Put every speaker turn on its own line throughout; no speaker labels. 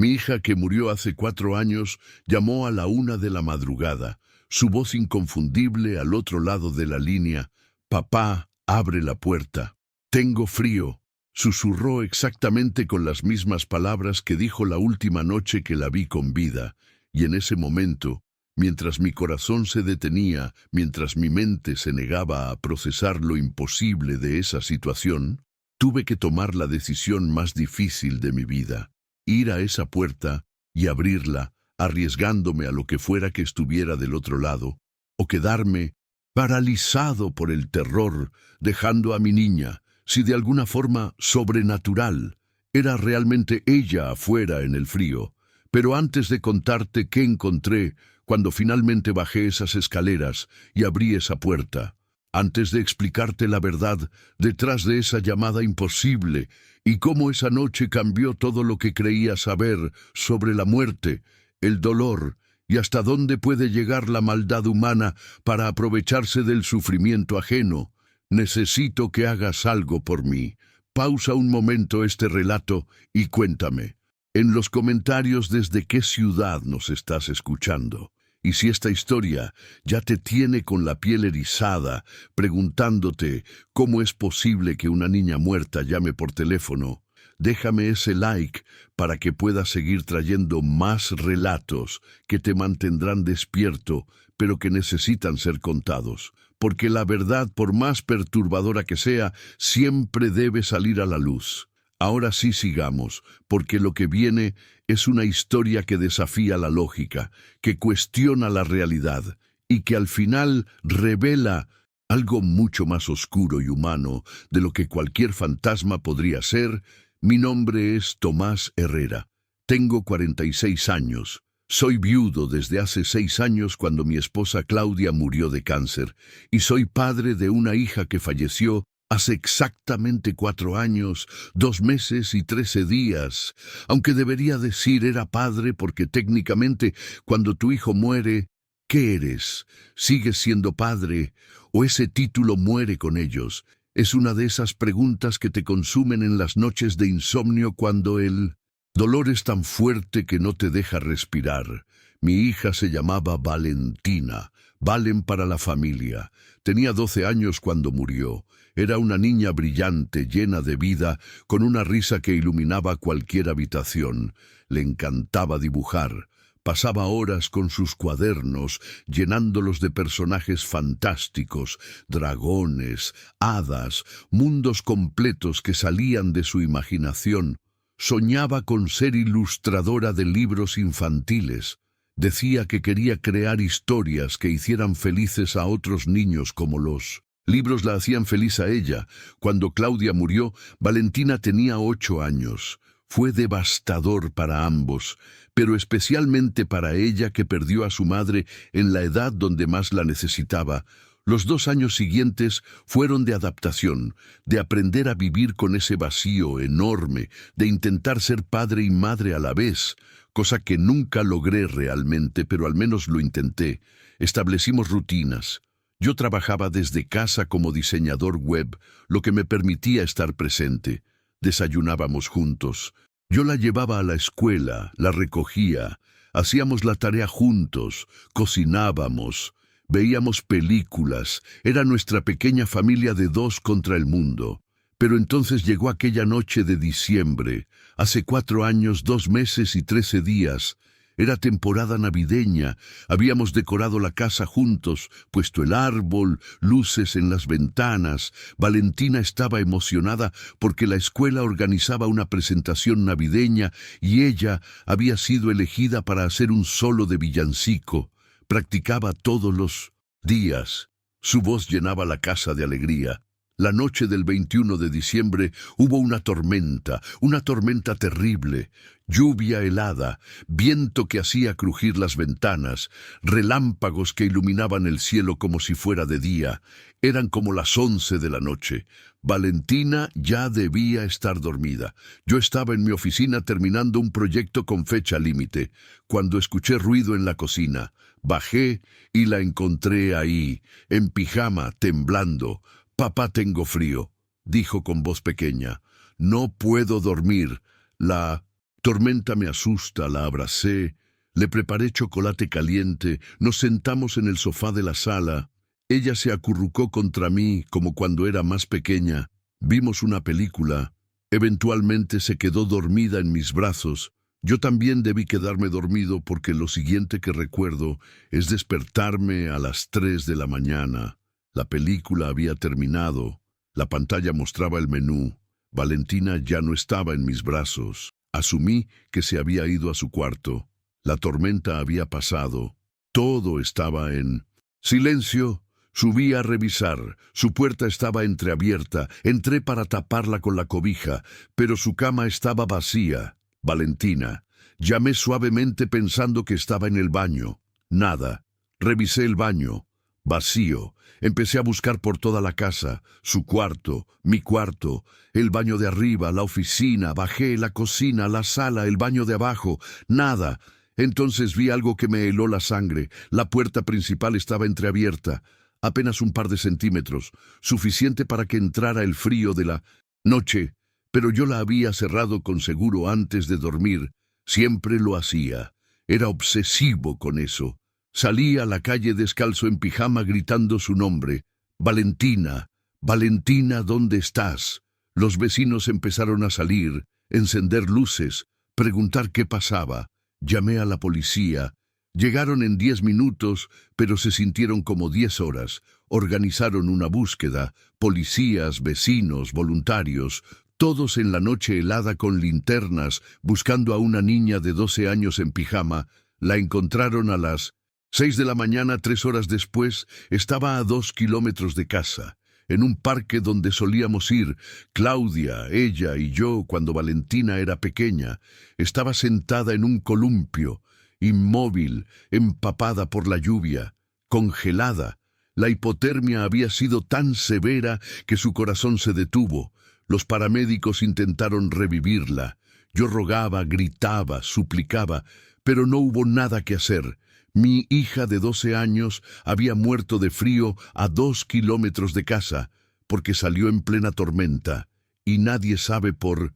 Mi hija, que murió hace 4 años, llamó a la 1 de la madrugada, su voz inconfundible al otro lado de la línea. «Papá, abre la puerta. Tengo frío», susurró exactamente con las mismas palabras que dijo la última noche que la vi con vida, y en ese momento, mientras mi corazón se detenía, mientras mi mente se negaba a procesar lo imposible de esa situación, tuve que tomar la decisión más difícil de mi vida: ir a esa puerta y abrirla, arriesgándome a lo que fuera que estuviera del otro lado, o quedarme paralizado por el terror, dejando a mi niña, si de alguna forma sobrenatural, era realmente ella afuera en el frío. Pero antes de contarte qué encontré cuando finalmente bajé esas escaleras y abrí esa puerta, antes de explicarte la verdad detrás de esa llamada imposible y cómo esa noche cambió todo lo que creía saber sobre la muerte, el dolor y hasta dónde puede llegar la maldad humana para aprovecharse del sufrimiento ajeno, necesito que hagas algo por mí. Pausa un momento este relato y cuéntame en los comentarios desde qué ciudad nos estás escuchando. Y si esta historia ya te tiene con la piel erizada, preguntándote cómo es posible que una niña muerta llame por teléfono, déjame ese like para que pueda seguir trayendo más relatos que te mantendrán despierto, pero que necesitan ser contados. Porque la verdad, por más perturbadora que sea, siempre debe salir a la luz. Ahora sí sigamos, porque lo que viene es una historia que desafía la lógica, que cuestiona la realidad y que al final revela algo mucho más oscuro y humano de lo que cualquier fantasma podría ser. Mi nombre es Tomás Herrera. Tengo 46 años. Soy viudo desde hace 6 años cuando mi esposa Claudia murió de cáncer, y soy padre de una hija que falleció hace exactamente 4 años, 2 meses y 13 días, aunque debería decir era padre porque técnicamente cuando tu hijo muere, ¿qué eres? ¿Sigues siendo padre o ese título muere con ellos? Es una de esas preguntas que te consumen en las noches de insomnio cuando el dolor es tan fuerte que no te deja respirar. Mi hija se llamaba Valentina, Valen para la familia. Tenía 12 años cuando murió. Era una niña brillante, llena de vida, con una risa que iluminaba cualquier habitación. Le encantaba dibujar. Pasaba horas con sus cuadernos, llenándolos de personajes fantásticos, dragones, hadas, mundos completos que salían de su imaginación. Soñaba con ser ilustradora de libros infantiles. Decía que quería crear historias que hicieran felices a otros niños como los libros la hacían feliz a ella. Cuando Claudia murió, Valentina tenía 8 años. Fue devastador para ambos, pero especialmente para ella, que perdió a su madre en la edad donde más la necesitaba. Los 2 años siguientes fueron de adaptación, de aprender a vivir con ese vacío enorme, de intentar ser padre y madre a la vez, cosa que nunca logré realmente, pero al menos lo intenté. Establecimos rutinas. Yo trabajaba desde casa como diseñador web, lo que me permitía estar presente. Desayunábamos juntos. Yo la llevaba a la escuela, la recogía, hacíamos la tarea juntos, cocinábamos, veíamos películas. Era nuestra pequeña familia de 2 contra el mundo. Pero entonces llegó aquella noche de diciembre, hace 4 años, 2 meses y 13 días. Era temporada navideña, habíamos decorado la casa juntos, puesto el árbol, luces en las ventanas. Valentina estaba emocionada porque la escuela organizaba una presentación navideña y ella había sido elegida para hacer un solo de villancico. Practicaba todos los días. Su voz llenaba la casa de alegría. La noche del 21 de diciembre hubo una tormenta terrible, lluvia helada, viento que hacía crujir las ventanas, relámpagos que iluminaban el cielo como si fuera de día. Eran como las 11 de la noche. Valentina ya debía estar dormida. Yo estaba en mi oficina terminando un proyecto con fecha límite, cuando escuché ruido en la cocina. Bajé y la encontré ahí, en pijama, temblando. «Papá, tengo frío», dijo con voz pequeña. «No puedo dormir». La Tormenta me asusta, la abracé, le preparé chocolate caliente, nos sentamos en el sofá de la sala. Ella se acurrucó contra mí como cuando era más pequeña. Vimos una película. Eventualmente se quedó dormida en mis brazos. Yo también debí quedarme dormido porque lo siguiente que recuerdo es despertarme a las 3 de la mañana. La película había terminado. La pantalla mostraba el menú. Valentina ya no estaba en mis brazos. Asumí que se había ido a su cuarto. La tormenta había pasado. Todo estaba en silencio. Subí a revisar. Su puerta estaba entreabierta. Entré para taparla con la cobija, pero su cama estaba vacía. Valentina. Llamé suavemente pensando que estaba en el baño. Nada. Revisé el baño. Vacío. Empecé a buscar por toda la casa. Su cuarto, mi cuarto, el baño de arriba, la oficina, bajé, la cocina, la sala, el baño de abajo. Nada. Entonces vi algo que me heló la sangre. La puerta principal estaba entreabierta. Apenas un par de centímetros, suficiente para que entrara el frío de la noche, pero yo la había cerrado con seguro antes de dormir. Siempre lo hacía. Era obsesivo con eso. Salí a la calle descalzo en pijama gritando su nombre. Valentina, Valentina, ¿dónde estás? Los vecinos empezaron a salir, encender luces, preguntar qué pasaba. Llamé a la policía. Llegaron en 10 minutos, pero se sintieron como 10 horas. Organizaron una búsqueda, policías, vecinos, voluntarios, todos en la noche helada con linternas, buscando a una niña de 12 años en pijama. La encontraron a las 6 de la mañana, 3 horas después. Estaba a 2 kilómetros de casa, en un parque donde solíamos ir, Claudia, ella y yo, cuando Valentina era pequeña. Estaba sentada en un columpio, inmóvil, empapada por la lluvia, congelada. La hipotermia había sido tan severa que su corazón se detuvo. Los paramédicos intentaron revivirla. Yo rogaba, gritaba, suplicaba, pero no hubo nada que hacer. Mi hija de 12 años había muerto de frío a 2 kilómetros de casa, porque salió en plena tormenta, y nadie sabe por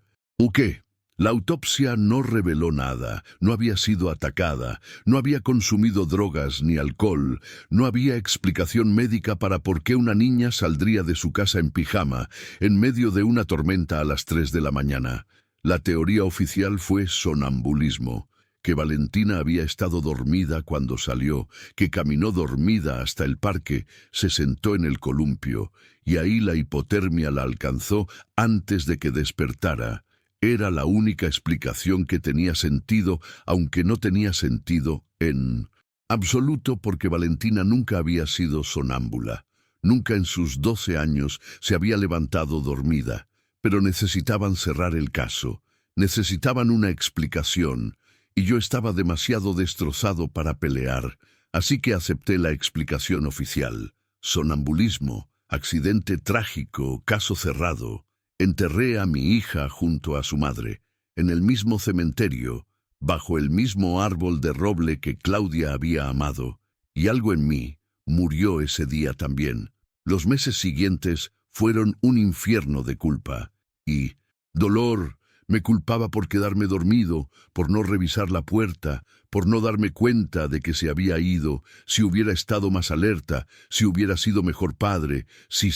qué. La autopsia no reveló nada, no había sido atacada, no había consumido drogas ni alcohol, no había explicación médica para por qué una niña saldría de su casa en pijama, en medio de una tormenta a las 3 de la mañana. La teoría oficial fue sonambulismo, que Valentina había estado dormida cuando salió, que caminó dormida hasta el parque, se sentó en el columpio, y ahí la hipotermia la alcanzó antes de que despertara. Era la única explicación que tenía sentido, aunque no tenía sentido en absoluto, porque Valentina nunca había sido sonámbula. Nunca en sus 12 años se había levantado dormida. Pero necesitaban cerrar el caso. Necesitaban una explicación. Y yo estaba demasiado destrozado para pelear. Así que acepté la explicación oficial. Sonambulismo, accidente trágico, caso cerrado. Enterré a mi hija junto a su madre, en el mismo cementerio, bajo el mismo árbol de roble que Claudia había amado, y algo en mí murió ese día también. Los meses siguientes fueron un infierno de culpa y dolor. Me culpaba por quedarme dormido, por no revisar la puerta, por no darme cuenta de que se había ido, si hubiera estado más alerta, si hubiera sido mejor padre, sí,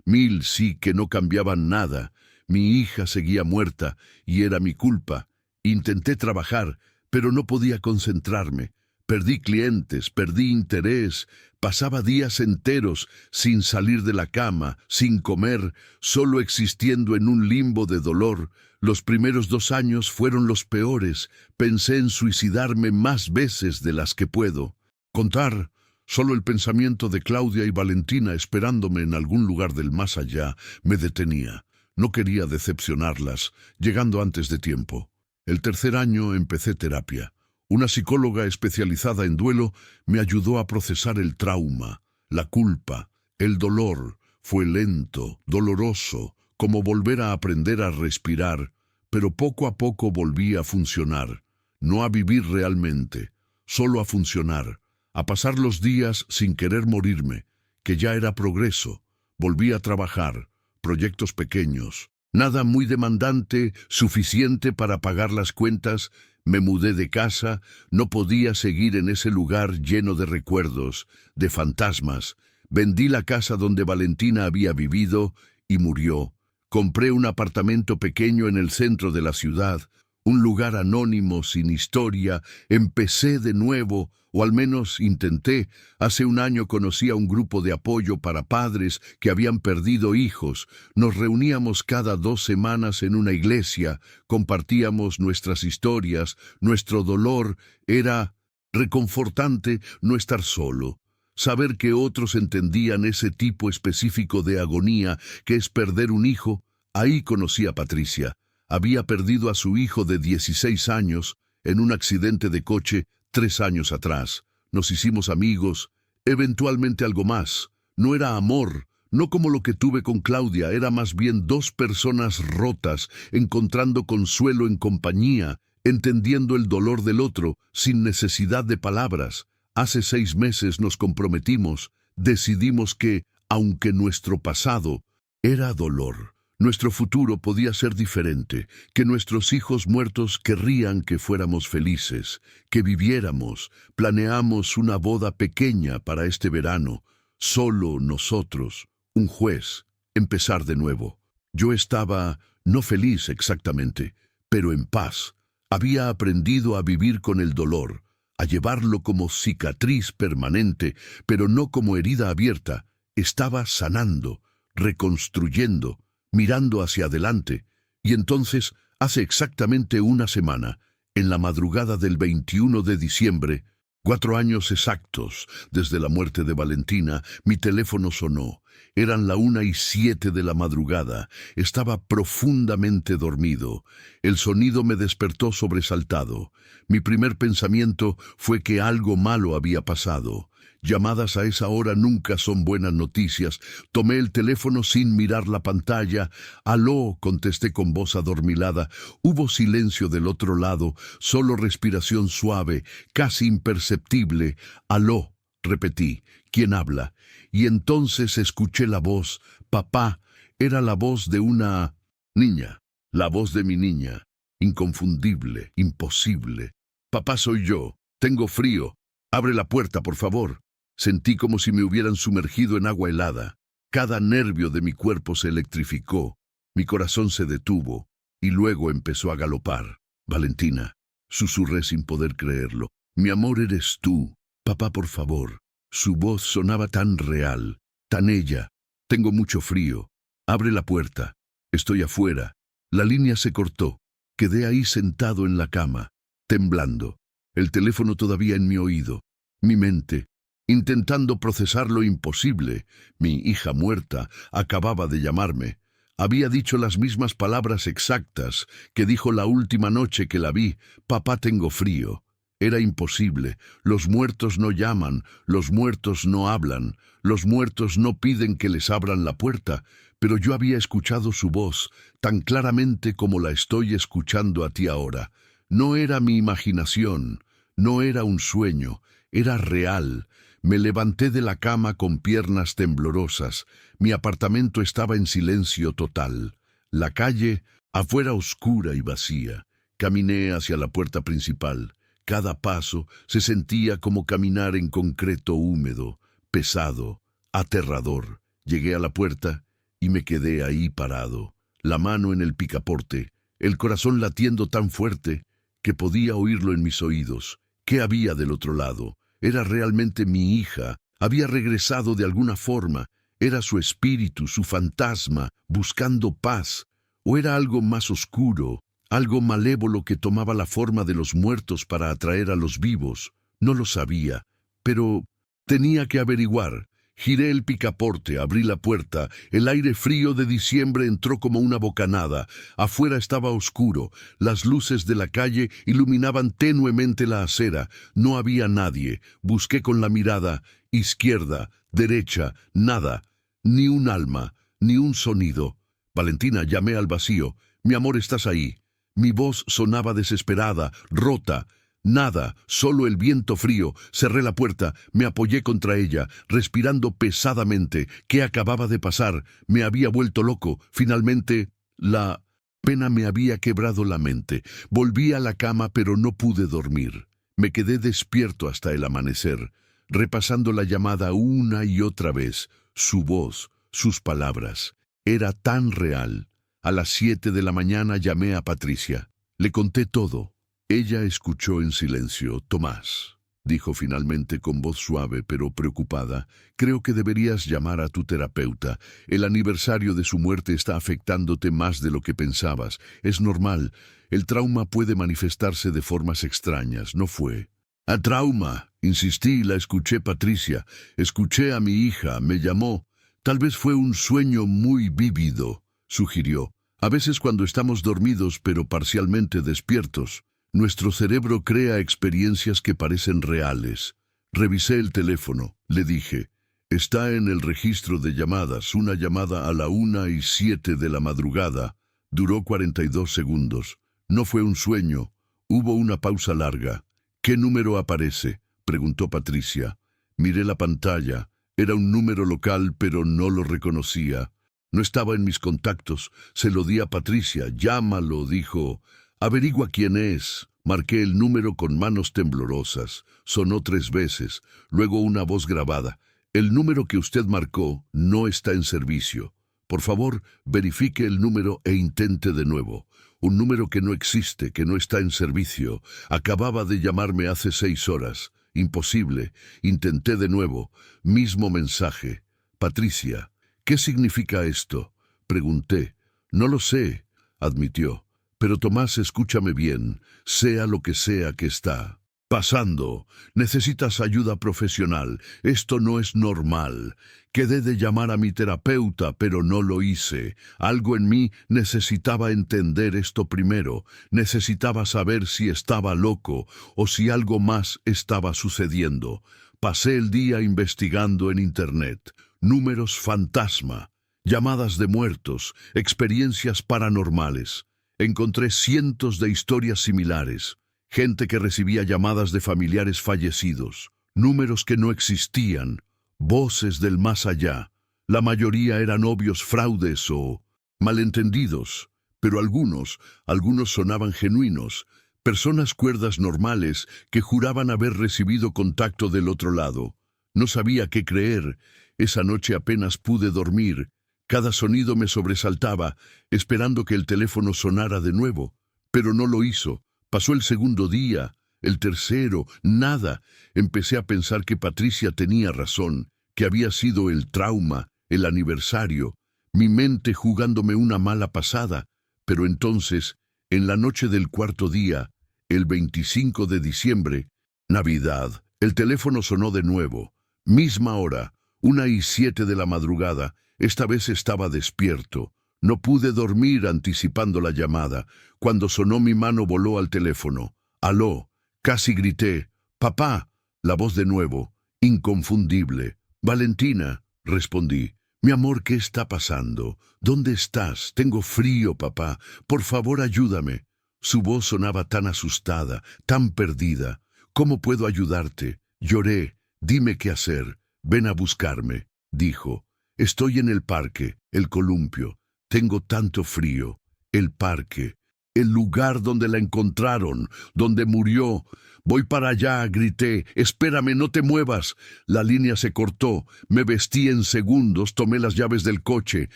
1000 sí que no cambiaban nada. Mi hija seguía muerta y era mi culpa. Intenté trabajar, pero no podía concentrarme. Perdí clientes, perdí interés, pasaba días enteros sin salir de la cama, sin comer, solo existiendo en un limbo de dolor. Los primeros 2 años fueron los peores. Pensé en suicidarme más veces de las que puedo contar. Solo el pensamiento de Claudia y Valentina esperándome en algún lugar del más allá me detenía. No quería decepcionarlas, llegando antes de tiempo. El tercer año empecé terapia. Una psicóloga especializada en duelo me ayudó a procesar el trauma, la culpa, el dolor. Fue lento, doloroso, como volver a aprender a respirar, pero poco a poco volví a funcionar, no a vivir realmente, solo a funcionar, a pasar los días sin querer morirme, que ya era progreso. Volví a trabajar, proyectos pequeños, Nada muy demandante, suficiente para pagar las cuentas. Me mudé de casa, no podía seguir en ese lugar lleno de recuerdos, de fantasmas. Vendí la casa donde Valentina había vivido y murió. Compré un apartamento pequeño en el centro de la ciudad, un lugar anónimo, sin historia. Empecé de nuevo, o al menos intenté. Hace un año conocí a un grupo de apoyo para padres que habían perdido hijos. Nos reuníamos cada 2 semanas en una iglesia, compartíamos nuestras historias, nuestro dolor. Era reconfortante no estar solo. Saber que otros entendían ese tipo específico de agonía que es perder un hijo. Ahí conocí a Patricia. Había perdido a su hijo de 16 años en un accidente de coche 3 años atrás. Nos hicimos amigos, eventualmente algo más. No era amor, no como lo que tuve con Claudia, era más bien dos personas rotas, encontrando consuelo en compañía, entendiendo el dolor del otro, sin necesidad de palabras. Hace 6 meses nos comprometimos, decidimos que, aunque nuestro pasado era dolor, nuestro futuro podía ser diferente, que nuestros hijos muertos querrían que fuéramos felices, que viviéramos. Planeamos una boda pequeña para este verano, solo nosotros, un juez, empezar de nuevo. Yo estaba, no feliz exactamente, pero en paz. Había aprendido a vivir con el dolor, a llevarlo como cicatriz permanente, pero no como herida abierta. Estaba sanando, reconstruyendo, mirando hacia adelante. Y entonces, hace exactamente una semana, en la madrugada del 21 de diciembre, 4 años exactos desde la muerte de Valentina, mi teléfono sonó. Eran la 1:07 de la madrugada. Estaba profundamente dormido. El sonido me despertó sobresaltado. Mi primer pensamiento fue que algo malo había pasado. Llamadas a esa hora nunca son buenas noticias. Tomé el teléfono sin mirar la pantalla. «Aló», contesté con voz adormilada. Hubo silencio del otro lado, solo respiración suave, casi imperceptible. «Aló», repetí. «¿Quién habla?» Y entonces escuché la voz. «Papá». Era la voz de una niña, la voz de mi niña. Inconfundible, imposible. «Papá, soy yo. Tengo frío. Abre la puerta, por favor». Sentí como si me hubieran sumergido en agua helada. Cada nervio de mi cuerpo se electrificó. Mi corazón se detuvo y luego empezó a galopar. «Valentina», susurré sin poder creerlo. «Mi amor, eres tú. Papá, por favor». Su voz sonaba tan real, tan ella. «Tengo mucho frío. Abre la puerta. Estoy afuera». La línea se cortó. Quedé ahí sentado en la cama, temblando, el teléfono todavía en mi oído. Mi mente, intentando procesar lo imposible. Mi hija muerta acababa de llamarme. Había dicho las mismas palabras exactas que dijo la última noche que la vi. «Papá, tengo frío». Era imposible. Los muertos no llaman, los muertos no hablan, los muertos no piden que les abran la puerta. Pero yo había escuchado su voz tan claramente como la estoy escuchando a ti ahora. No era mi imaginación, no era un sueño, era real. Me levanté de la cama con piernas temblorosas. Mi apartamento estaba en silencio total. La calle, afuera, oscura y vacía. Caminé hacia la puerta principal. Cada paso se sentía como caminar en concreto húmedo, pesado, aterrador. Llegué a la puerta y me quedé ahí parado, la mano en el picaporte, el corazón latiendo tan fuerte que podía oírlo en mis oídos. ¿Qué había del otro lado? Era realmente mi hija. Había regresado de alguna forma. Era su espíritu, su fantasma, buscando paz. ¿O era algo más oscuro, algo malévolo que tomaba la forma de los muertos para atraer a los vivos? No lo sabía, pero tenía que averiguar. Giré el picaporte, abrí la puerta. El aire frío de diciembre entró como una bocanada. Afuera estaba oscuro. Las luces de la calle iluminaban tenuemente la acera. No había nadie. Busqué con la mirada. Izquierda, derecha, nada. Ni un alma, ni un sonido. «Valentina», llamé al vacío. «Mi amor, ¿estás ahí?» Mi voz sonaba desesperada, rota. Nada, solo el viento frío. Cerré la puerta, me apoyé contra ella, respirando pesadamente. ¿Qué acababa de pasar? Me había vuelto loco. Finalmente La pena me había quebrado la mente. Volví a la cama, pero no pude dormir. Me quedé despierto hasta el amanecer, repasando la llamada una y otra vez. Su voz, sus palabras. Era tan real. A las 7 de la mañana llamé a Patricia. Le conté todo. Ella escuchó en silencio. Tomás, dijo finalmente con voz suave pero preocupada, creo que deberías llamar a tu terapeuta. El aniversario de su muerte está afectándote más de lo que pensabas. Es normal. El trauma puede manifestarse de formas extrañas. No fue a trauma. Insistí, la escuché, Patricia. Escuché a mi hija, me llamó. Tal vez fue un sueño muy vívido, sugirió. A veces cuando estamos dormidos pero parcialmente despiertos, nuestro cerebro crea experiencias que parecen reales. Revisé el teléfono, le dije. Está en el registro de llamadas, una llamada a la 1:07 de la madrugada. Duró 42 segundos. No fue un sueño. Hubo una pausa larga. ¿Qué número aparece?, preguntó Patricia. Miré la pantalla. Era un número local, pero no lo reconocía. No estaba en mis contactos. Se lo di a Patricia. Llámalo, dijo. Averigua quién es. Marqué el número con manos temblorosas. Sonó 3 veces. Luego una voz grabada. El número que usted marcó no está en servicio. Por favor, verifique el número e intente de nuevo. Un número que no existe, que no está en servicio. Acababa de llamarme hace 6 horas. Imposible. Intenté de nuevo. Mismo mensaje. Patricia, ¿qué significa esto?, pregunté. No lo sé, admitió. Pero Tomás, escúchame bien. Sea lo que sea que está pasando, necesitas ayuda profesional. Esto no es normal. Quedé de llamar a mi terapeuta, pero no lo hice. Algo en mí necesitaba entender esto primero. Necesitaba saber si estaba loco o si algo más estaba sucediendo. Pasé el día investigando en Internet. Números fantasma, llamadas de muertos, experiencias paranormales. Encontré cientos de historias similares. Gente que recibía llamadas de familiares fallecidos, números que no existían, voces del más allá. La mayoría eran obvios fraudes o malentendidos, pero algunos sonaban genuinos, personas cuerdas normales que juraban haber recibido contacto del otro lado. No sabía qué creer. Esa noche apenas pude dormir. Cada sonido me sobresaltaba, esperando que el teléfono sonara de nuevo, pero no lo hizo. Pasó el segundo día, el tercero, nada. Empecé a pensar que Patricia tenía razón, que había sido el trauma, el aniversario, mi mente jugándome una mala pasada. Pero entonces, en la noche del 4.º día, el 25 de diciembre, Navidad, el teléfono sonó de nuevo. Misma hora, 1:07 de la madrugada. Esta vez estaba despierto. No pude dormir anticipando la llamada. Cuando sonó mi mano voló al teléfono. «Aló», casi grité. «Papá», la voz de nuevo, inconfundible. «Valentina», respondí. «Mi amor, ¿qué está pasando? ¿Dónde estás? Tengo frío, papá. Por favor, ayúdame». Su voz sonaba tan asustada, tan perdida. «¿Cómo puedo ayudarte?» Lloré. «Dime qué hacer. Ven a buscarme», dijo. «Estoy en el parque, el columpio. Tengo tanto frío». El parque, el lugar donde la encontraron, donde murió. «Voy para allá», grité. «Espérame, no te muevas». La línea se cortó. Me vestí en segundos, tomé las llaves del coche,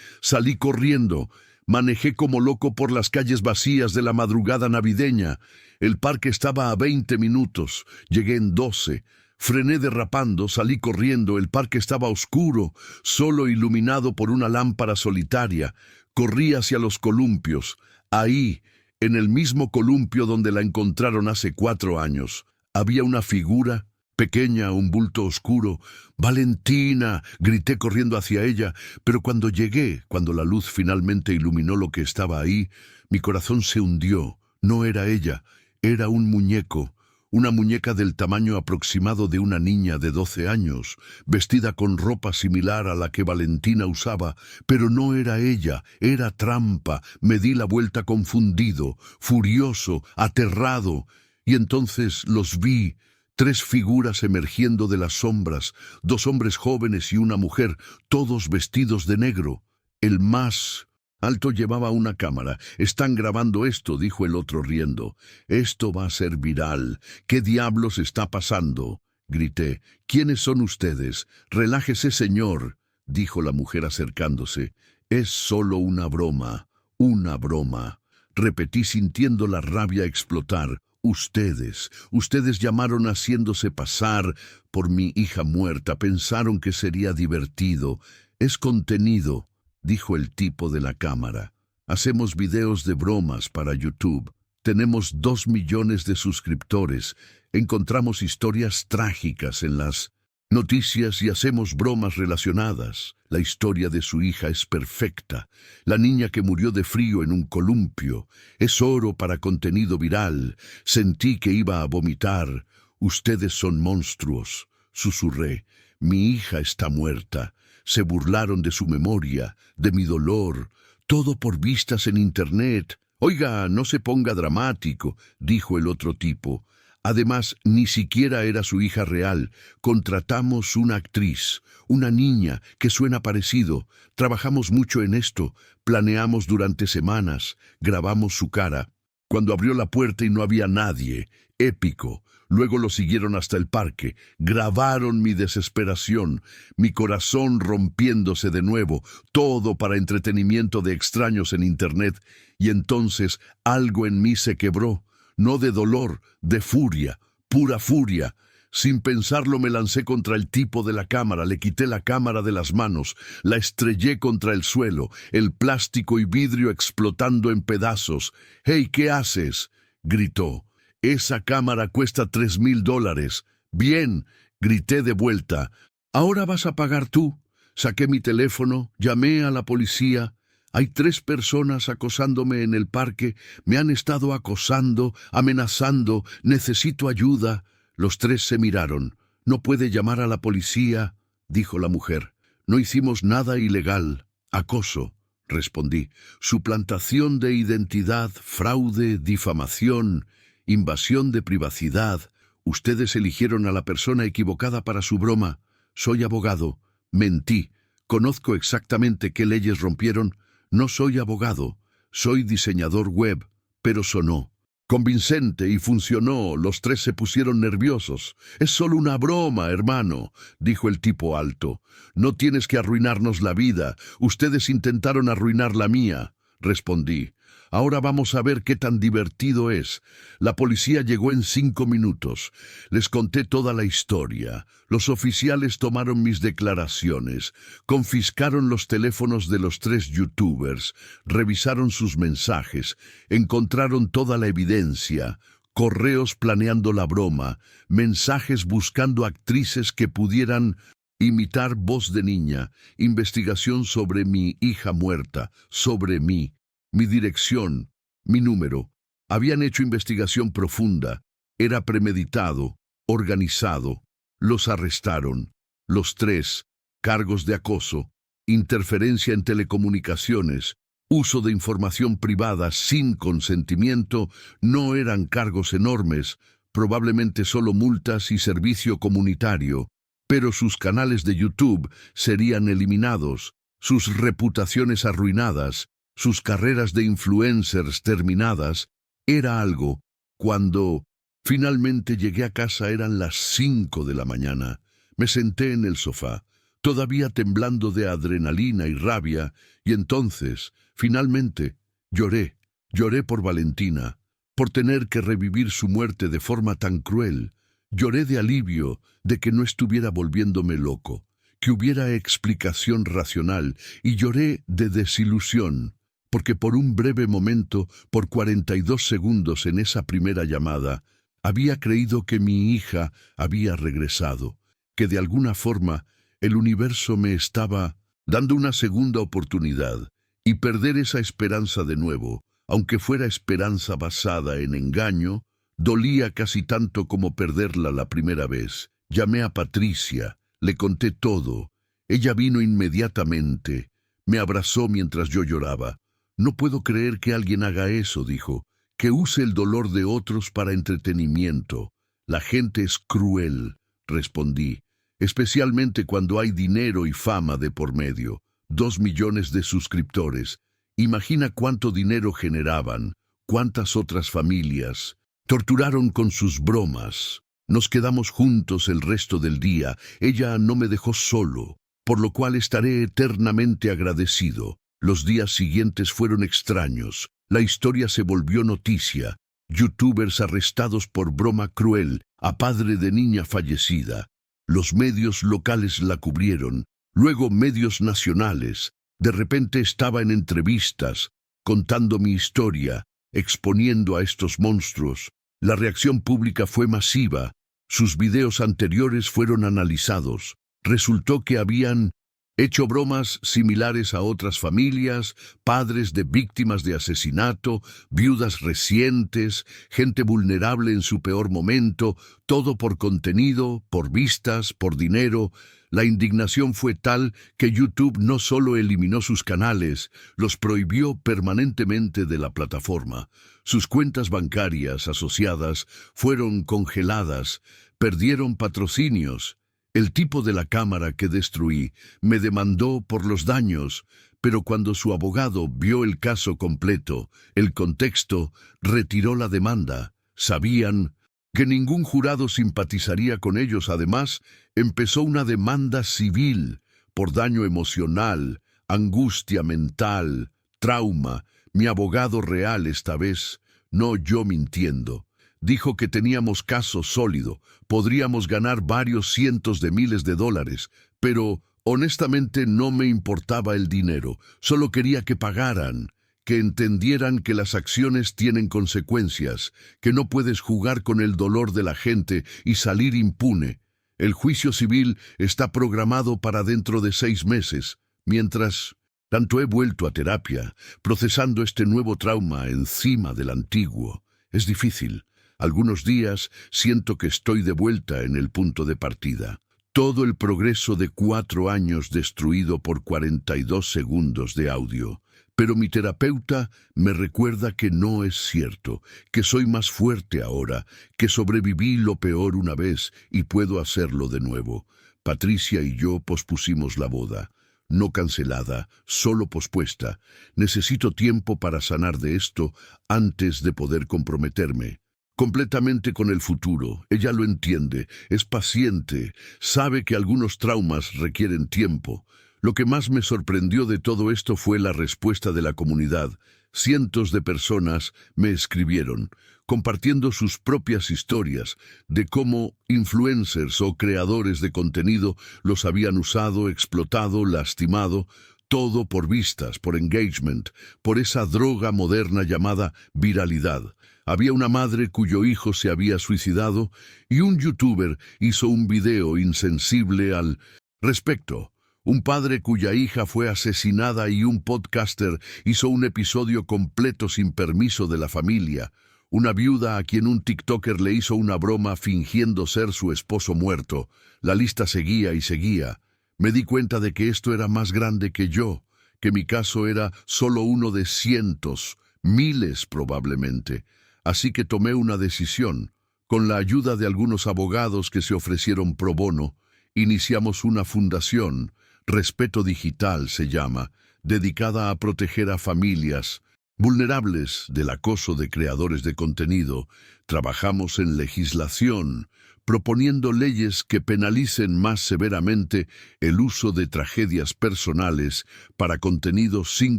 salí corriendo. Manejé como loco por las calles vacías de la madrugada navideña. El parque estaba a 20 minutos. Llegué en 12. Frené derrapando, salí corriendo. El parque estaba oscuro, solo iluminado por una lámpara solitaria. Corrí hacia los columpios. Ahí, en el mismo columpio donde la encontraron hace 4 años, había una figura pequeña, un bulto oscuro. «Valentina», grité corriendo hacia ella, pero cuando llegué, cuando la luz finalmente iluminó lo que estaba ahí, mi corazón se hundió. No era ella, era un muñeco. Una muñeca del tamaño aproximado de una niña de 12 años, vestida con ropa similar a la que Valentina usaba, pero no era ella, era trampa. Me di la vuelta confundido, furioso, aterrado, y entonces los vi, 3 figuras emergiendo de las sombras, 2 hombres jóvenes y una mujer, todos vestidos de negro. El más Alto llevaba una cámara. Están grabando esto, dijo el otro riendo. Esto va a ser viral. ¿Qué diablos está pasando? Grité. ¿Quiénes son ustedes? Relájese, señor, dijo la mujer acercándose. Es solo una broma. Una broma. Repetí sintiendo la rabia explotar. Ustedes llamaron haciéndose pasar por mi hija muerta. Pensaron que sería divertido. Es contenido, dijo el tipo de la cámara. Hacemos videos de bromas para YouTube. Tenemos 2 millones de suscriptores. Encontramos historias trágicas en las noticias y hacemos bromas relacionadas. La historia de su hija es perfecta. La niña que murió de frío en un columpio. Es oro para contenido viral. Sentí que iba a vomitar. Ustedes son monstruos, susurré. Mi hija está muerta. Se burlaron de su memoria, de mi dolor. Todo por vistas en Internet. Oiga, no se ponga dramático, dijo el otro tipo. Además, ni siquiera era su hija real. Contratamos una actriz, una niña que suena parecido. Trabajamos mucho en esto. Planeamos durante semanas. Grabamos su cara. Cuando abrió la puerta y no había nadie. Épico. Luego lo siguieron hasta el parque. Grabaron mi desesperación, mi corazón rompiéndose de nuevo, todo para entretenimiento de extraños en Internet. Y entonces algo en mí se quebró. No de dolor, de furia, pura furia. Sin pensarlo me lancé contra el tipo de la cámara, le quité la cámara de las manos, la estrellé contra el suelo, el plástico y vidrio explotando en pedazos. «¡Hey, qué haces!», gritó. «Esa cámara cuesta $3,000. «Bien», grité de vuelta. «Ahora vas a pagar tú». Saqué mi teléfono, llamé a la policía. Hay 3 personas acosándome en el parque. Me han estado acosando, amenazando. Necesito ayuda. Los 3 se miraron. «No puede llamar a la policía», dijo la mujer. «No hicimos nada ilegal». «Acoso», respondí. «Suplantación de identidad, fraude, difamación, invasión de privacidad. Ustedes eligieron a la persona equivocada para su broma. Soy abogado. Mentí. Conozco exactamente qué leyes rompieron. No soy abogado. Soy diseñador web. Pero sonó convincente y funcionó. Los 3 se pusieron nerviosos. «Es solo una broma, hermano», dijo el tipo alto. «No tienes que arruinarnos la vida. Ustedes intentaron arruinar la mía», respondí. «Ahora vamos a ver qué tan divertido es». La policía llegó en 5 minutos. Les conté toda la historia. Los oficiales tomaron mis declaraciones, confiscaron los teléfonos de los 3 youtubers, revisaron sus mensajes, encontraron toda la evidencia, correos planeando la broma, mensajes buscando actrices que pudieran imitar voz de niña, investigación sobre mi hija muerta, sobre mí. Mi dirección, mi número. Habían hecho investigación profunda. Era premeditado, organizado. Los arrestaron. Los 3. Cargos de acoso, interferencia en telecomunicaciones, uso de información privada sin consentimiento. No eran cargos enormes, probablemente solo multas y servicio comunitario. Pero sus canales de YouTube serían eliminados, sus reputaciones arruinadas, sus carreras de influencers terminadas. Era algo. Cuando finalmente llegué a casa eran las 5 de la mañana. Me senté en el sofá, todavía temblando de adrenalina y rabia, y entonces, finalmente, lloré. Lloré por Valentina, por tener que revivir su muerte de forma tan cruel. Lloré de alivio, de que no estuviera volviéndome loco, que hubiera explicación racional, y lloré de desilusión, porque por un breve momento, por 42 segundos en esa primera llamada, había creído que mi hija había regresado, que de alguna forma el universo me estaba dando una segunda oportunidad, y perder esa esperanza de nuevo, aunque fuera esperanza basada en engaño, dolía casi tanto como perderla la primera vez. Llamé a Patricia, le conté todo. Ella vino inmediatamente, me abrazó mientras yo lloraba. «No puedo creer que alguien haga eso», dijo, «que use el dolor de otros para entretenimiento. La gente es cruel», respondí, «especialmente cuando hay dinero y fama de por medio. 2 millones de suscriptores. Imagina cuánto dinero generaban, cuántas otras familias. Torturaron con sus bromas. Nos quedamos juntos el resto del día. Ella no me dejó solo, por lo cual estaré eternamente agradecido. Los días siguientes fueron extraños. La historia se volvió noticia. YouTubers arrestados por broma cruel a padre de niña fallecida. Los medios locales la cubrieron, luego medios nacionales. De repente estaba en entrevistas, contando mi historia, exponiendo a estos monstruos. La reacción pública fue masiva. Sus videos anteriores fueron analizados. Resultó que habían hecho bromas similares a otras familias, padres de víctimas de asesinato, viudas recientes, gente vulnerable en su peor momento, todo por contenido, por vistas, por dinero. La indignación fue tal que YouTube no solo eliminó sus canales, los prohibió permanentemente de la plataforma. Sus cuentas bancarias asociadas fueron congeladas, perdieron patrocinios. El tipo de la cámara que destruí me demandó por los daños, pero cuando su abogado vio el caso completo, el contexto, retiró la demanda. Sabían que ningún jurado simpatizaría con ellos. Además, empezó una demanda civil por daño emocional, angustia mental, trauma. Mi abogado real esta vez, no yo mintiendo. Dijo que teníamos caso sólido, podríamos ganar varios cientos de miles de dólares, pero honestamente no me importaba el dinero, solo quería que pagaran, que entendieran que las acciones tienen consecuencias, que no puedes jugar con el dolor de la gente y salir impune. El juicio civil está programado para dentro de 6 meses, mientras tanto he vuelto a terapia, procesando este nuevo trauma encima del antiguo. Es difícil. Algunos días siento que estoy de vuelta en el punto de partida. Todo el progreso de 4 años destruido por 42 segundos de audio. Pero mi terapeuta me recuerda que no es cierto, que soy más fuerte ahora, que sobreviví lo peor una vez y puedo hacerlo de nuevo. Patricia y yo pospusimos la boda. No cancelada, solo pospuesta. Necesito tiempo para sanar de esto antes de poder comprometerme completamente con el futuro. Ella lo entiende, es paciente, sabe que algunos traumas requieren tiempo. Lo que más me sorprendió de todo esto fue la respuesta de la comunidad. Cientos de personas me escribieron, compartiendo sus propias historias de cómo influencers o creadores de contenido los habían usado, explotado, lastimado, todo por vistas, por engagement, por esa droga moderna llamada viralidad. Había una madre cuyo hijo se había suicidado y un youtuber hizo un video insensible al respecto. Un padre cuya hija fue asesinada y un podcaster hizo un episodio completo sin permiso de la familia. Una viuda a quien un TikToker le hizo una broma fingiendo ser su esposo muerto. La lista seguía y seguía. Me di cuenta de que esto era más grande que yo, que mi caso era solo uno de cientos, miles probablemente. Así que tomé una decisión. Con la ayuda de algunos abogados que se ofrecieron pro bono, iniciamos una fundación, Respeto Digital se llama, dedicada a proteger a familias vulnerables del acoso de creadores de contenido. Trabajamos en legislación, proponiendo leyes que penalicen más severamente el uso de tragedias personales para contenido sin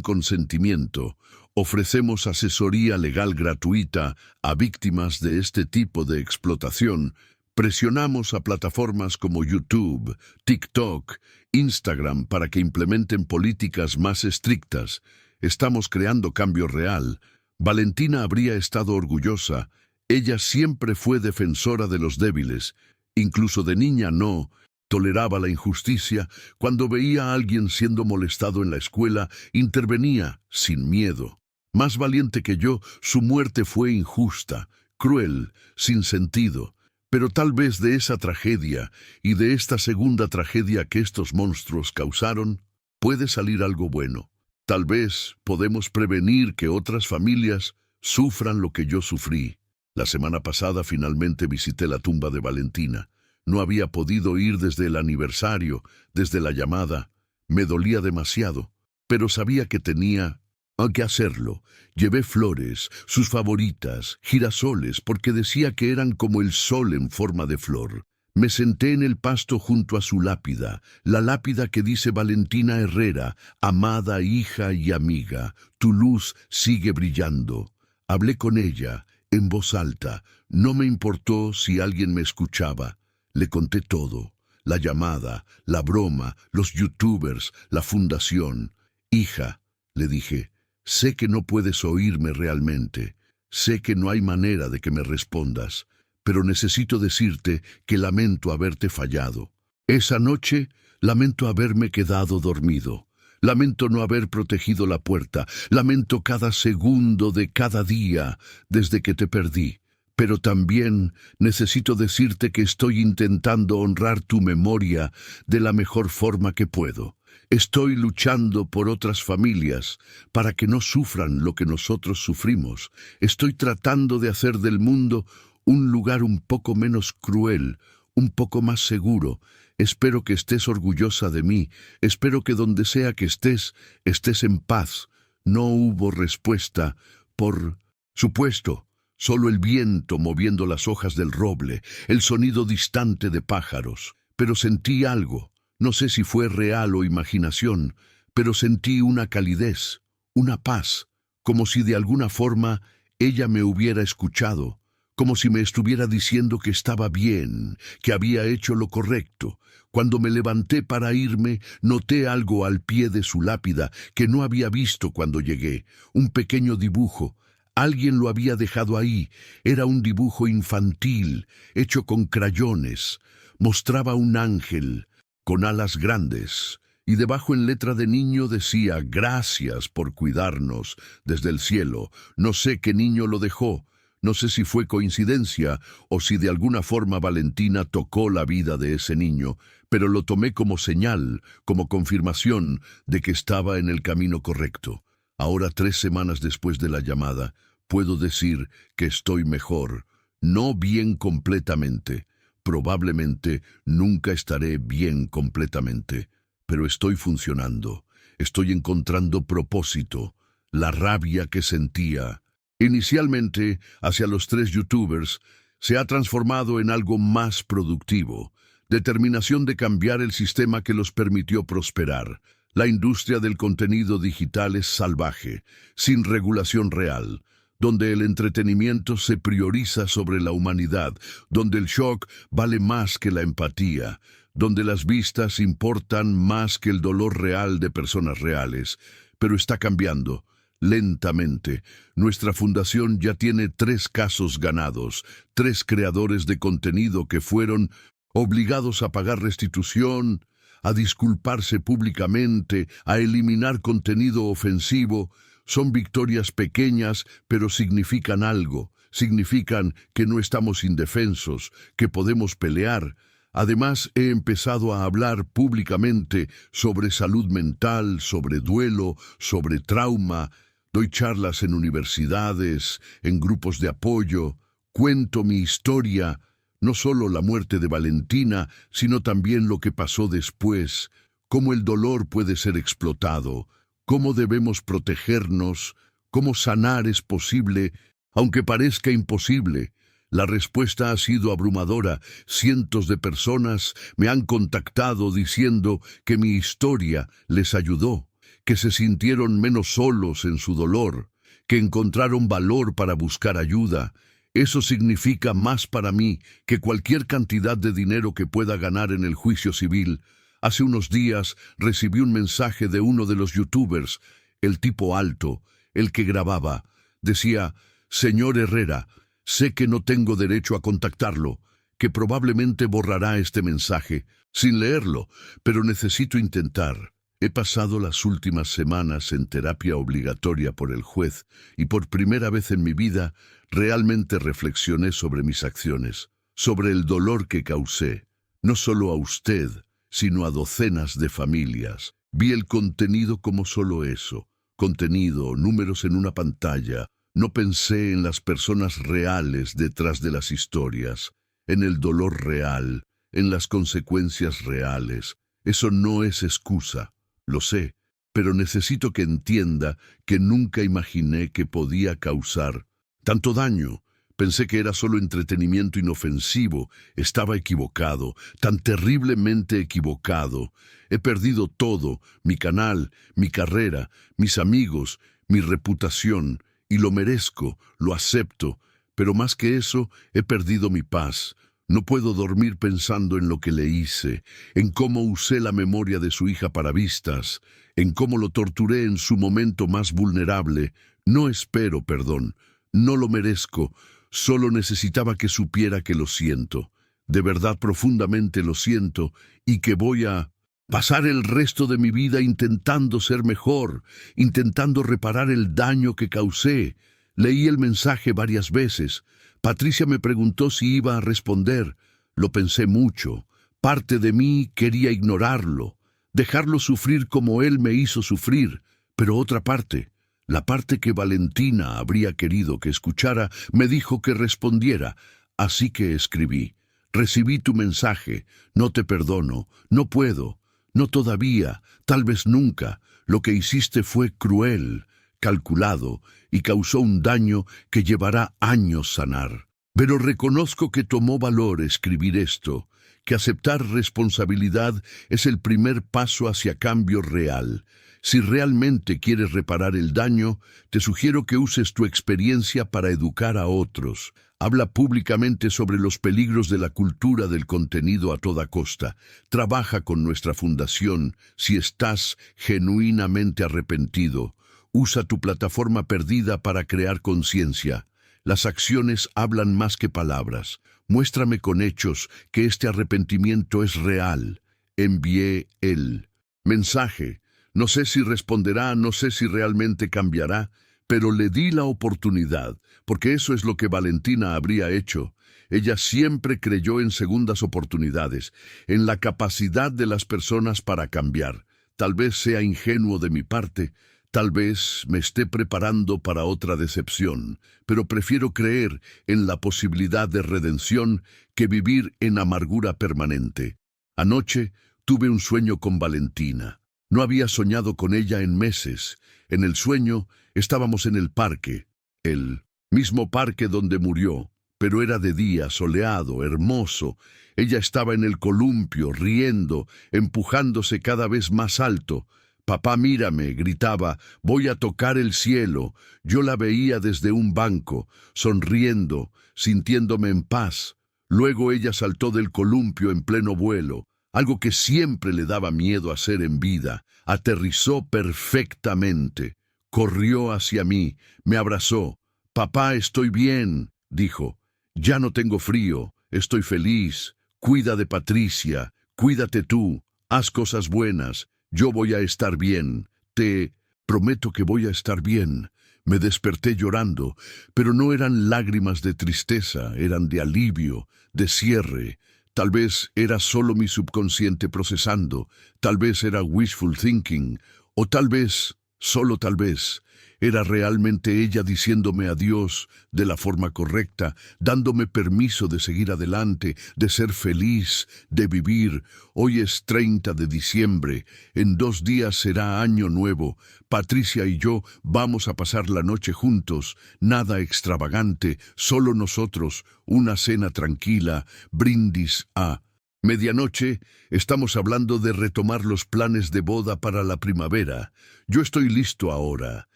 consentimiento. Ofrecemos asesoría legal gratuita a víctimas de este tipo de explotación. Presionamos a plataformas como YouTube, TikTok, Instagram para que implementen políticas más estrictas. Estamos creando cambio real. Valentina habría estado orgullosa. Ella siempre fue defensora de los débiles. Incluso de niña no toleraba la injusticia. Cuando veía a alguien siendo molestado en la escuela, intervenía sin miedo. Más valiente que yo, su muerte fue injusta, cruel, sin sentido. Pero tal vez de esa tragedia y de esta segunda tragedia que estos monstruos causaron, puede salir algo bueno. Tal vez podemos prevenir que otras familias sufran lo que yo sufrí. La semana pasada finalmente visité la tumba de Valentina. No había podido ir desde el aniversario, desde la llamada. Me dolía demasiado, pero sabía que tenía Hay que hacerlo. Llevé flores, sus favoritas, girasoles, porque decía que eran como el sol en forma de flor. Me senté en el pasto junto a su lápida, la lápida que dice Valentina Herrera, amada hija y amiga, tu luz sigue brillando. Hablé con ella, en voz alta, no me importó si alguien me escuchaba. Le conté todo, la llamada, la broma, los youtubers, la fundación. Hija, le dije, sé que no puedes oírme realmente, sé que no hay manera de que me respondas, pero necesito decirte que lamento haberte fallado. Esa noche, lamento haberme quedado dormido. Lamento no haber protegido la puerta. Lamento cada segundo de cada día desde que te perdí. Pero también necesito decirte que estoy intentando honrar tu memoria de la mejor forma que puedo. Estoy luchando por otras familias para que no sufran lo que nosotros sufrimos. Estoy tratando de hacer del mundo un lugar un poco menos cruel, un poco más seguro. Espero que estés orgullosa de mí. Espero que donde sea que estés, estés en paz. No hubo respuesta, por supuesto. Solo el viento moviendo las hojas del roble, el sonido distante de pájaros. Pero sentí algo. No sé si fue real o imaginación, pero sentí una calidez, una paz, como si de alguna forma ella me hubiera escuchado, como si me estuviera diciendo que estaba bien, que había hecho lo correcto. Cuando me levanté para irme, noté algo al pie de su lápida que no había visto cuando llegué, un pequeño dibujo. Alguien lo había dejado ahí. Era un dibujo infantil, hecho con crayones. Mostraba un ángel con alas grandes, y debajo en letra de niño decía, gracias por cuidarnos desde el cielo. No sé qué niño lo dejó, no sé si fue coincidencia o si de alguna forma Valentina tocó la vida de ese niño, pero lo tomé como señal, como confirmación de que estaba en el camino correcto. Ahora, 3 semanas después de la llamada, puedo decir que estoy mejor, no bien completamente. Probablemente nunca estaré bien completamente, pero estoy funcionando, estoy encontrando propósito. La rabia que sentía, inicialmente hacia los 3 youtubers, se ha transformado en algo más productivo. Determinación de cambiar el sistema que los permitió prosperar. La industria del contenido digital es salvaje, sin regulación real, donde el entretenimiento se prioriza sobre la humanidad, donde el shock vale más que la empatía, donde las vistas importan más que el dolor real de personas reales. Pero está cambiando, lentamente. Nuestra fundación ya tiene 3 casos ganados, 3 creadores de contenido que fueron obligados a pagar restitución, a disculparse públicamente, a eliminar contenido ofensivo. Son victorias pequeñas, pero significan algo. Significan que no estamos indefensos, que podemos pelear. Además, he empezado a hablar públicamente sobre salud mental, sobre duelo, sobre trauma. Doy charlas en universidades, en grupos de apoyo. Cuento mi historia, no solo la muerte de Valentina, sino también lo que pasó después, cómo el dolor puede ser explotado, cómo debemos protegernos, cómo sanar es posible, aunque parezca imposible. La respuesta ha sido abrumadora. Cientos de personas me han contactado diciendo que mi historia les ayudó, que se sintieron menos solos en su dolor, que encontraron valor para buscar ayuda. Eso significa más para mí que cualquier cantidad de dinero que pueda ganar en el juicio civil. Hace unos días recibí un mensaje de uno de los youtubers, el tipo alto, el que grababa. Decía, señor Herrera, sé que no tengo derecho a contactarlo, que probablemente borrará este mensaje, sin leerlo, pero necesito intentar. He pasado las últimas semanas en terapia obligatoria por el juez y por primera vez en mi vida realmente reflexioné sobre mis acciones, sobre el dolor que causé, no solo a usted, sino a docenas de familias. Vi el contenido como solo eso, contenido, números en una pantalla. No pensé en las personas reales detrás de las historias, en el dolor real, en las consecuencias reales. Eso no es excusa, lo sé, pero necesito que entienda que nunca imaginé que podía causar tanto daño. Pensé que era solo entretenimiento inofensivo. Estaba equivocado, tan terriblemente equivocado. He perdido todo, mi canal, mi carrera, mis amigos, mi reputación, y lo merezco, lo acepto, pero más que eso, he perdido mi paz. No puedo dormir pensando en lo que le hice, en cómo usé la memoria de su hija para vistas, en cómo lo torturé en su momento más vulnerable. No espero perdón, no lo merezco. Solo necesitaba que supiera que lo siento. De verdad profundamente lo siento y que voy a pasar el resto de mi vida intentando ser mejor, intentando reparar el daño que causé. Leí el mensaje varias veces. Patricia me preguntó si iba a responder. Lo pensé mucho. Parte de mí quería ignorarlo, dejarlo sufrir como él me hizo sufrir, pero otra parte, la parte que Valentina habría querido que escuchara, me dijo que respondiera, así que escribí. Recibí tu mensaje, no te perdono, no puedo, no todavía, tal vez nunca. Lo que hiciste fue cruel, calculado, y causó un daño que llevará años sanar. Pero reconozco que tomó valor escribir esto, que aceptar responsabilidad es el primer paso hacia cambio real. Si realmente quieres reparar el daño, te sugiero que uses tu experiencia para educar a otros. Habla públicamente sobre los peligros de la cultura del contenido a toda costa. Trabaja con nuestra fundación si estás genuinamente arrepentido. Usa tu plataforma perdida para crear conciencia. Las acciones hablan más que palabras. Muéstrame con hechos que este arrepentimiento es real. Envié el mensaje. No sé si responderá, no sé si realmente cambiará, pero le di la oportunidad, porque eso es lo que Valentina habría hecho. Ella siempre creyó en segundas oportunidades, en la capacidad de las personas para cambiar. Tal vez sea ingenuo de mi parte, tal vez me esté preparando para otra decepción, pero prefiero creer en la posibilidad de redención que vivir en amargura permanente. Anoche tuve un sueño con Valentina. No había soñado con ella en meses. En el sueño estábamos en el parque, el mismo parque donde murió, pero era de día, soleado, hermoso. Ella estaba en el columpio, riendo, empujándose cada vez más alto. «Papá, mírame», gritaba, «voy a tocar el cielo». Yo la veía desde un banco, sonriendo, sintiéndome en paz. Luego ella saltó del columpio en pleno vuelo, algo que siempre le daba miedo hacer en vida. Aterrizó perfectamente. Corrió hacia mí, me abrazó. «Papá, estoy bien», dijo. «Ya no tengo frío, estoy feliz. Cuida de Patricia, cuídate tú, haz cosas buenas. Yo voy a estar bien. Te prometo que voy a estar bien». Me desperté llorando, pero no eran lágrimas de tristeza, eran de alivio, de cierre. Tal vez era solo mi subconsciente procesando, tal vez era wishful thinking, o tal vez, solo tal vez, era realmente ella diciéndome adiós de la forma correcta, dándome permiso de seguir adelante, de ser feliz, de vivir. Hoy es 30 de diciembre, en 2 días será año nuevo. Patricia y yo vamos a pasar la noche juntos, nada extravagante, solo nosotros, una cena tranquila, brindis a medianoche. Estamos hablando de retomar los planes de boda para la primavera. Yo estoy listo ahora,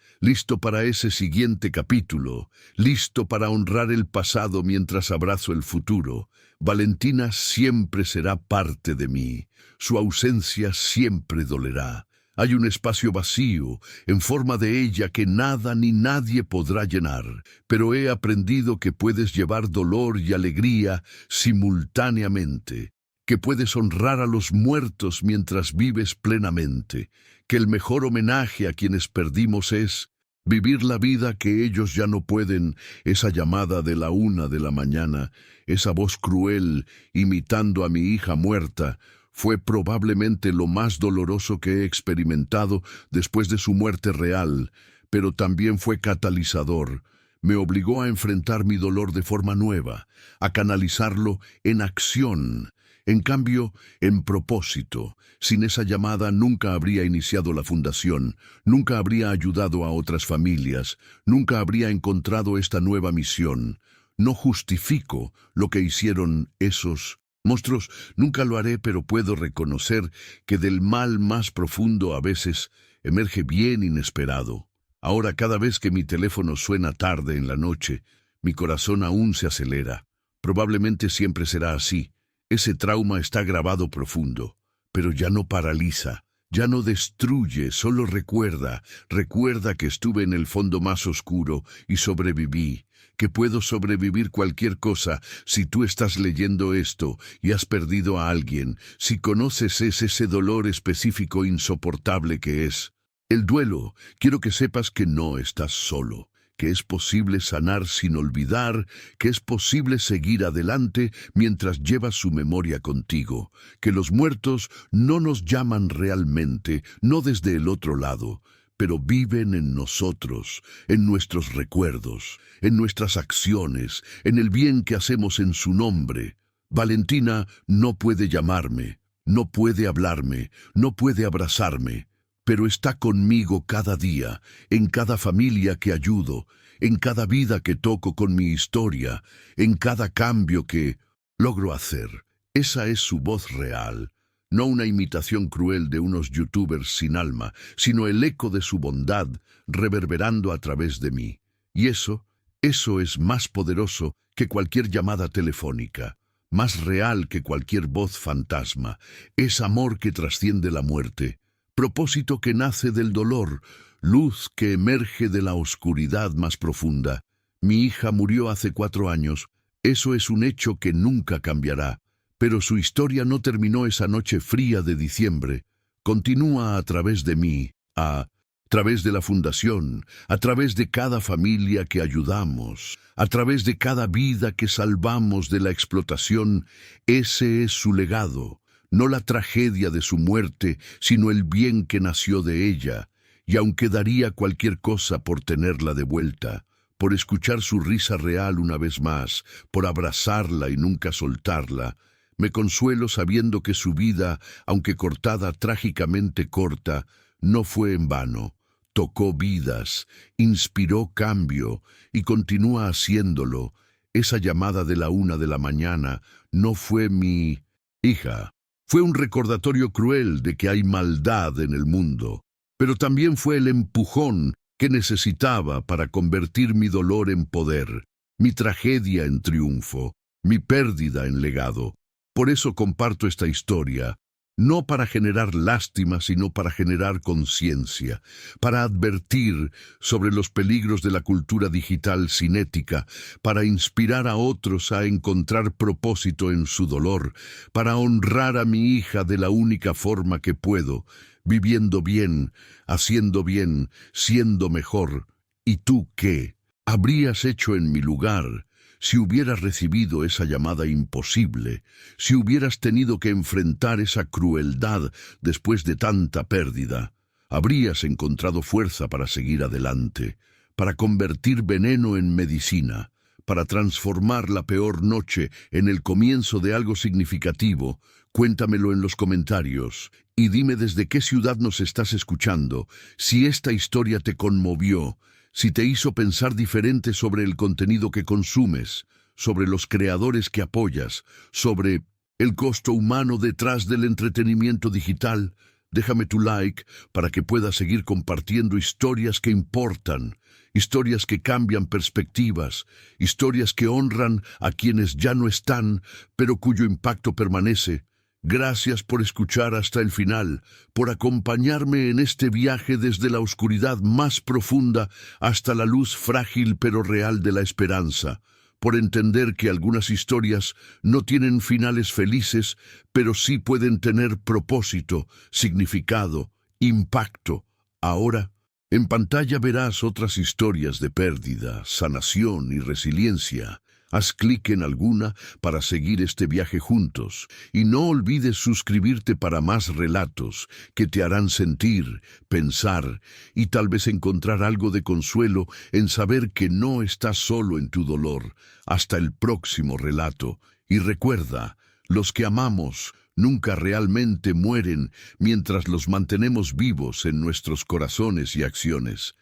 listo para ese siguiente capítulo, listo para honrar el pasado mientras abrazo el futuro. Valentina siempre será parte de mí. Su ausencia siempre dolerá. Hay un espacio vacío en forma de ella que nada ni nadie podrá llenar, pero he aprendido que puedes llevar dolor y alegría simultáneamente, que puedes honrar a los muertos mientras vives plenamente, que el mejor homenaje a quienes perdimos es vivir la vida que ellos ya no pueden. Esa llamada de la 1 de la mañana, esa voz cruel imitando a mi hija muerta, fue probablemente lo más doloroso que he experimentado después de su muerte real, pero también fue catalizador. Me obligó a enfrentar mi dolor de forma nueva, a canalizarlo en acción, En cambio, en propósito, sin esa llamada nunca habría iniciado la fundación, nunca habría ayudado a otras familias, nunca habría encontrado esta nueva misión. No justifico lo que hicieron esos monstruos, nunca lo haré, pero puedo reconocer que del mal más profundo a veces emerge bien inesperado. Ahora cada vez que mi teléfono suena tarde en la noche, mi corazón aún se acelera. Probablemente siempre será así. Ese trauma está grabado profundo, pero ya no paraliza, ya no destruye, solo recuerda que estuve en el fondo más oscuro y sobreviví, que puedo sobrevivir cualquier cosa. Si tú estás leyendo esto y has perdido a alguien, si conoces ese dolor específico insoportable que es el duelo, quiero que sepas que no estás solo, que es posible sanar sin olvidar, que es posible seguir adelante mientras llevas su memoria contigo, que los muertos no nos llaman realmente, no desde el otro lado, pero viven en nosotros, en nuestros recuerdos, en nuestras acciones, en el bien que hacemos en su nombre. Valentina no puede llamarme, no puede hablarme, no puede abrazarme, pero está conmigo cada día, en cada familia que ayudo, en cada vida que toco con mi historia, en cada cambio que logro hacer. Esa es su voz real, no una imitación cruel de unos youtubers sin alma, sino el eco de su bondad reverberando a través de mí. Y eso es más poderoso que cualquier llamada telefónica, más real que cualquier voz fantasma. Es amor que trasciende la muerte, propósito que nace del dolor, luz que emerge de la oscuridad más profunda. Mi hija murió hace 4 años, eso es un hecho que nunca cambiará, pero su historia no terminó esa noche fría de diciembre. Continúa a través de mí, a través de la fundación, a través de cada familia que ayudamos, a través de cada vida que salvamos de la explotación. Ese es su legado. No la tragedia de su muerte, sino el bien que nació de ella, y aunque daría cualquier cosa por tenerla de vuelta, por escuchar su risa real una vez más, por abrazarla y nunca soltarla, me consuelo sabiendo que su vida, aunque cortada trágicamente corta, no fue en vano. Tocó vidas, inspiró cambio y continúa haciéndolo. Esa llamada de la 1 de la mañana no fue mi hija. Fue un recordatorio cruel de que hay maldad en el mundo, pero también fue el empujón que necesitaba para convertir mi dolor en poder, mi tragedia en triunfo, mi pérdida en legado. Por eso comparto esta historia, no para generar lástima, sino para generar conciencia, para advertir sobre los peligros de la cultura digital sin ética, para inspirar a otros a encontrar propósito en su dolor, para honrar a mi hija de la única forma que puedo, viviendo bien, haciendo bien, siendo mejor. ¿Y tú qué habrías hecho en mi lugar si hubieras recibido esa llamada imposible, si hubieras tenido que enfrentar esa crueldad después de tanta pérdida? Habrías encontrado fuerza para seguir adelante, para convertir veneno en medicina, para transformar la peor noche en el comienzo de algo significativo. Cuéntamelo en los comentarios y dime desde qué ciudad nos estás escuchando, si esta historia te conmovió, si te hizo pensar diferente sobre el contenido que consumes, sobre los creadores que apoyas, sobre el costo humano detrás del entretenimiento digital. Déjame tu like para que pueda seguir compartiendo historias que importan, historias que cambian perspectivas, historias que honran a quienes ya no están, pero cuyo impacto permanece. Gracias por escuchar hasta el final, por acompañarme en este viaje desde la oscuridad más profunda hasta la luz frágil pero real de la esperanza, por entender que algunas historias no tienen finales felices, pero sí pueden tener propósito, significado, impacto. Ahora, en pantalla verás otras historias de pérdida, sanación y resiliencia. Haz clic en alguna para seguir este viaje juntos y no olvides suscribirte para más relatos que te harán sentir, pensar y tal vez encontrar algo de consuelo en saber que no estás solo en tu dolor. Hasta el próximo relato y recuerda, Los que amamos nunca realmente mueren mientras los mantenemos vivos en nuestros corazones y acciones.